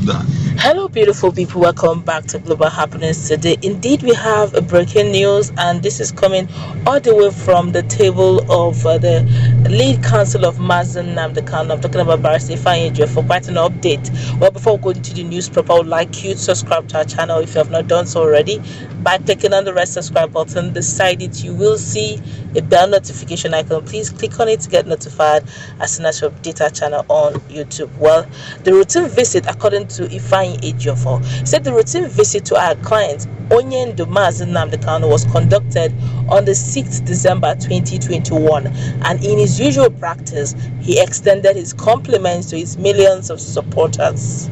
that. Hello, beautiful people. Welcome back to Global Happiness. Today, indeed, we have a breaking news, and this is coming all the way from the table of the lead counsel of Nnamdi Kanu. I'm talking about Barrister Ifeanyi Ejiofor for quite an update. Well, before we go into the news proper, I would like you to subscribe to our channel if you have not done so already by clicking on the red subscribe button. Beside it, you will see a bell notification icon. Please click on it to get notified as soon as we update our channel on YouTube. Well, the routine visit, according to Ifeanyi Ejiofor, said the routine visit to our client Nnamdi Kanu was conducted on the 6th December 2021, and in his usual practice, he extended his compliments to his millions of supporters.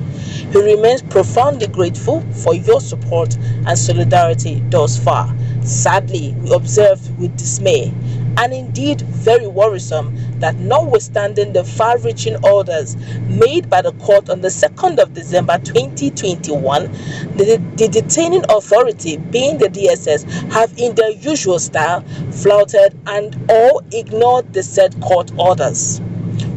He remains profoundly grateful for your support and solidarity thus far. Sadly, we observed with dismay and indeed very worrisome that notwithstanding the far-reaching orders made by the court on the 2nd of December 2021, the detaining authority, being the DSS, have in their usual style flouted and or ignored the said court orders.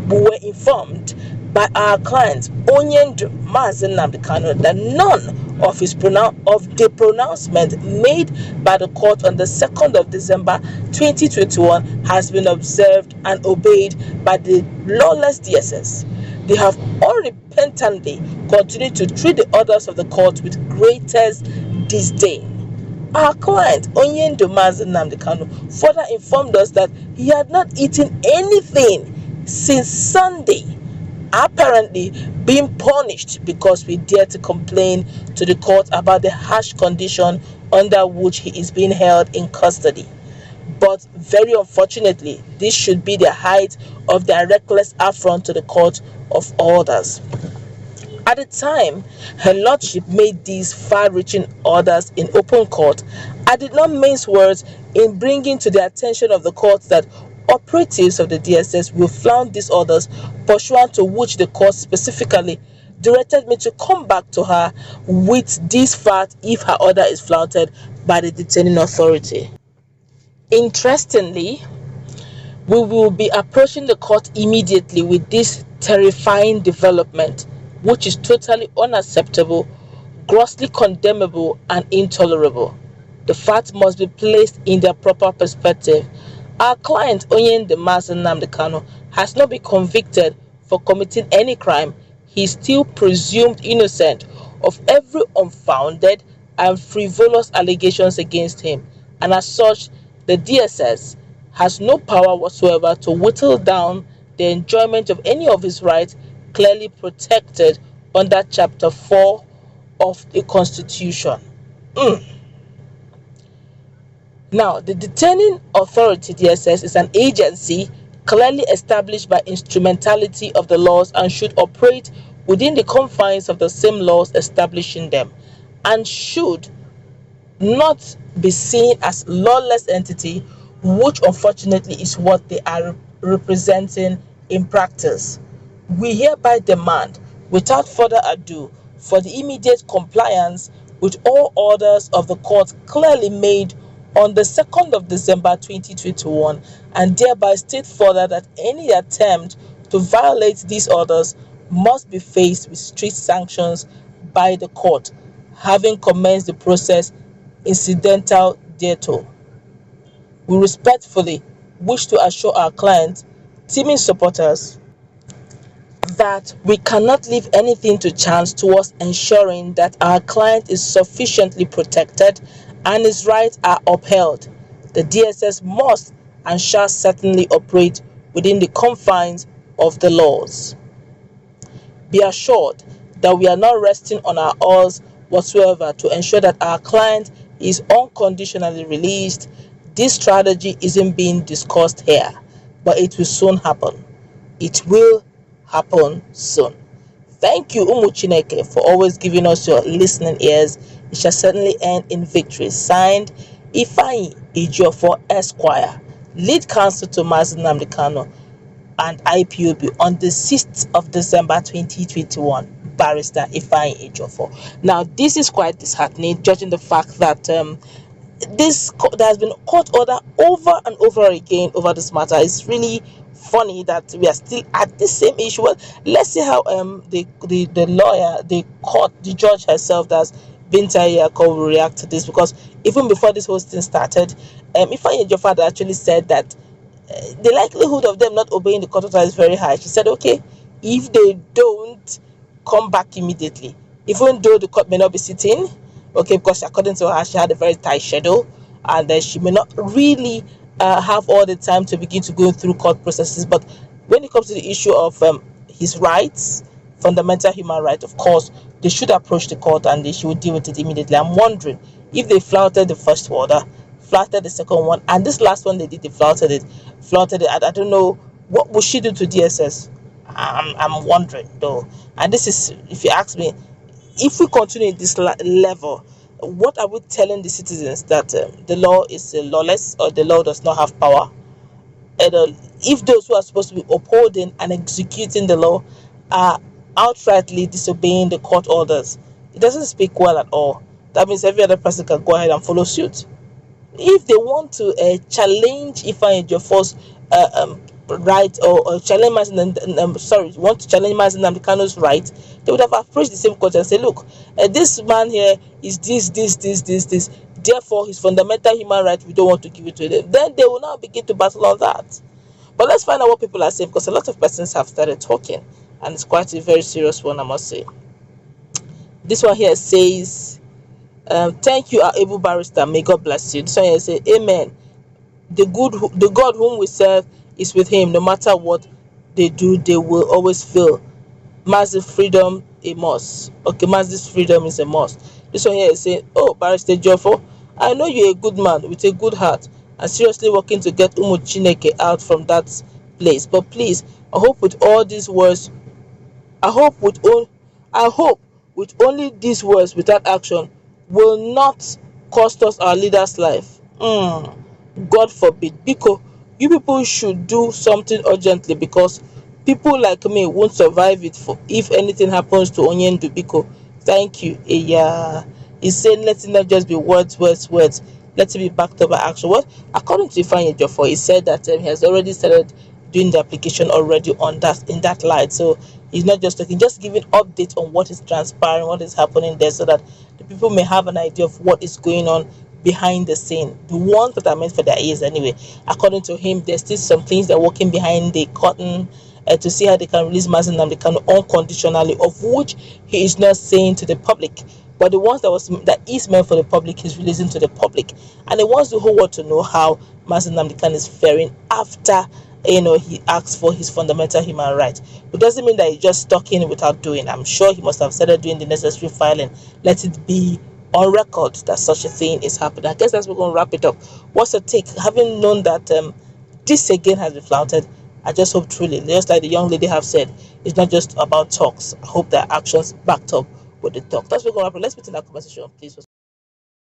We were informed by our client Nnamdi Kanu that none of the pronouncement made by the court on the 2nd of December 2021 has been observed and obeyed by the lawless DSS. They have unrepentantly continued to treat the orders of the court with greatest disdain. Our client Nnamdi Kanu further informed us that he had not eaten anything since Sunday, apparently being punished because we dared to complain to the court about the harsh condition under which he is being held in custody. But very unfortunately, this should be the height of their reckless affront to the court of orders. At the time her lordship made these far-reaching orders in open court, I did not mince words in bringing to the attention of the court that operatives of the DSS will flout these orders, pursuant to which the court specifically directed me to come back to her with this fact if her order is flouted by the detaining authority. Interestingly, we will be approaching the court immediately with this terrifying development, which is totally unacceptable, grossly condemnable, and intolerable. The facts must be placed in their proper perspective. Our client Nnamdi Kanu has not been convicted for committing any crime. He is still presumed innocent of every unfounded and frivolous allegations against him, and as such, the DSS has no power whatsoever to whittle down the enjoyment of any of his rights clearly protected under Chapter 4 of the Constitution. Now, the detaining authority, DSS, is an agency clearly established by instrumentality of the laws and should operate within the confines of the same laws establishing them, and should not be seen as lawless entity, which unfortunately is what they are representing in practice. We hereby demand, without further ado, for the immediate compliance with all orders of the court clearly made on the 2nd of December 2021, and thereby state further that any attempt to violate these orders must be faced with strict sanctions by the court, having commenced the process incidental thereto. We respectfully wish to assure our clients, teaming supporters, that we cannot leave anything to chance towards ensuring that our client is sufficiently protected and his rights are upheld. The DSS must and shall certainly operate within the confines of the laws. Be assured that we are not resting on our oars whatsoever to ensure that our client is unconditionally released. This strategy isn't being discussed here, but it will soon happen. It will happen soon. Thank you, Chineke, for always giving us your listening ears. It shall certainly end in victory. Signed, Ifeanyi Ejiofor Esquire, lead counsel to Nnamdi Kanu and IPOB on the 6th of December 2021. Barrister Ifeanyi Ejiofor. Now, this is quite disheartening, judging the fact that there has been a court order over and over again over this matter. It's really funny that we are still at the same issue. Well, let's see how the lawyer, the court, the judge herself, that's Binta Yako, will react to this, because even before this whole thing started, Ifeanyi Ejiofor had actually said that the likelihood of them not obeying the court order is very high. She said, okay, if they don't come back immediately, even though the court may not be sitting, okay, because according to her, she had a very tight schedule, and then she may not really have all the time to begin to go through court processes. But when it comes to the issue of his rights, fundamental human rights, of course, they should approach the court and they should deal with it immediately. I'm wondering if they flouted the first order, flouted the second one, and this last one they flouted it. I don't know what would she do to DSS. I'm wondering though, and this is, if you ask me, if we continue at this level, what are we telling the citizens, that the law is lawless, or the law does not have power? And if those who are supposed to be upholding and executing the law are outrightly disobeying the court orders, it doesn't speak well at all. That means every other person can go ahead and follow suit. If they want to challenge Ifeanyi Ejiofor's right, or challenge want to challenge Nnamdi Kanu's right, they would have approached the same court and say, look, this man here is this. Therefore, his fundamental human right, we don't want to give it to them. Then they will now begin to battle on that. But let's find out what people are saying, because a lot of persons have started talking, and it's quite a very serious one, I must say. This one here says, thank you, our able barrister. May God bless you. This one here says, amen. The God whom we serve is with him. No matter what they do, they will always feel massive freedom a must. Okay, massive freedom is a must. This one here is saying, oh, Barrister Ejiofor, I know you're a good man with a good heart and seriously working to get Umu Chineke out from that place. But please, I hope with all these words, I hope with all I hope with only these words without action will not cost us our leader's life. God forbid. Because you people should do something urgently, because people like me won't survive it for if anything happens to Onyendu Biko. Thank you. Yeah. He's saying let it not just be words. Let it be backed up by action. What, according to Ifeanyi Ejiofor, he said that he has already started doing the application already on that, in that light. So he's not just talking, just giving updates on what is transpiring, what is happening there, so that the people may have an idea of what is going on behind the scene, the ones that are meant for their ears anyway. According to him, there's still some things they're working behind the curtain to see how they can release Mazi Nnamdi Kanu unconditionally, of which he is not saying to the public. But the ones that is meant for the public, he's releasing to the public, and he wants the whole world to know how Mazi Nnamdi Kanu is faring after he asks for his fundamental human rights. It doesn't mean that he's just talking without doing. I'm sure he must have started doing the necessary filing. Let it be on record that such a thing is happening. I guess that's where we're going to wrap it up. What's the take? Having known that this again has been flouted, I just hope truly, just like the young lady have said, it's not just about talks. I hope that actions backed up with the talk. That's what we're going to wrap it. Let's put in that conversation, please.